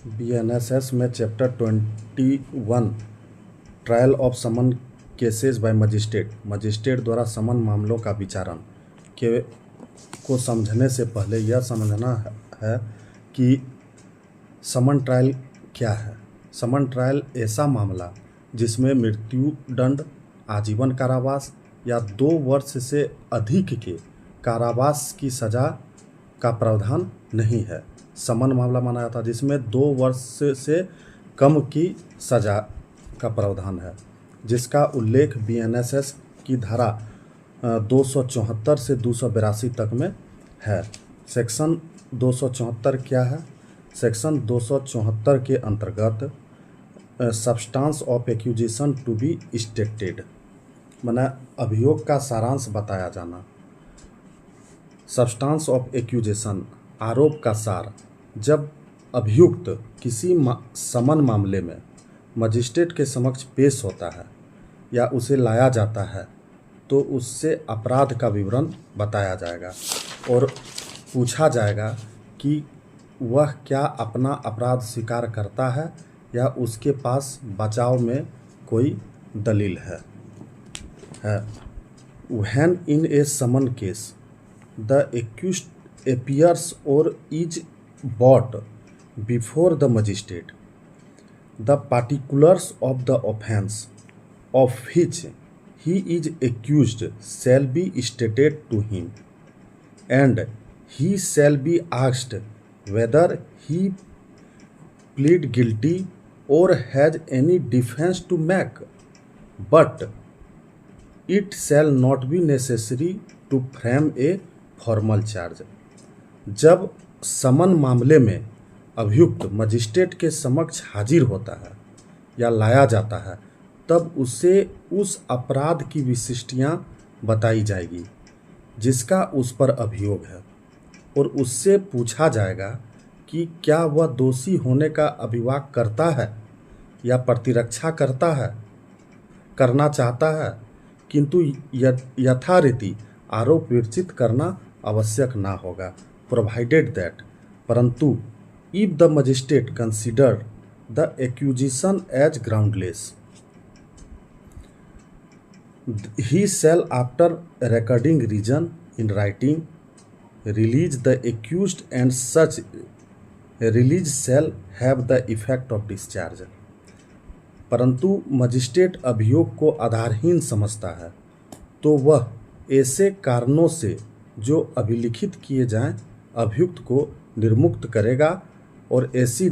BNSS में chapter 21 trial of summon cases by magistrate द्वारा summon मामलों का विचारण को समझने से पहले यह समझना है कि समन ट्रायल क्या है। समन ट्रायल ऐसा मामला जिसमें मृत्यु दंड, आजीवन कारावास या 2 वर्ष से अधिक के कारावास की सज़ा का प्रावधान नहीं है। समन मामला माना जाता है जिसमें 2 वर्ष से कम की सज़ा का प्रावधान है, जिसका उल्लेख बीएनएसएस की धारा 274 से 282 तक में है। सेक्शन 274 क्या है? सेक्शन 274 के अंतर्गत substance of accusation to be stated, माना अभियोग का सारांश बताया जाना। सब्सटेंस ऑफ एक्यूजेशन, आरोप का सार। जब अभियुक्त किसी समन मामले में मजिस्ट्रेट के समक्ष पेश होता है या उसे लाया जाता है तो उससे अपराध का विवरण बताया जाएगा और पूछा जाएगा कि वह क्या अपना अपराध स्वीकार करता है या उसके पास बचाव में कोई दलील है। When in a summon case, the accused appears or is brought before the magistrate, the particulars of the offence of which he is accused shall be stated to him, and he shall be asked whether he plead guilty or has any defense to make, but it shall not be necessary to frame a formal charge। जब समन मामले में अभियुक्त magistrate के समक्ष हाजिर होता है या लाया जाता है तब उसे उस अपराध की विशिष्टियाँ बताई जाएगी जिसका उस पर अभियोग है और उससे पूछा जाएगा कि क्या वह दोषी होने का अभिवाद करता है या प्रतिरक्षा करना चाहता है, किंतु यथारीति आरोप विरचित करना आवश्यक ना होगा, प्रोवाइडेड दैट, परंतु if the magistrate consider the accusation as groundless, he shall after recording reason in writing release the accused and such release shall have the effect of discharge। परंतु मजिस्ट्रेट अभियोग को आधारहीन समझता है तो वह ऐसे कारणों से जो अभिलिखित किए जाएं अभियुक्त को निर्मुक्त करेगा और ऐसी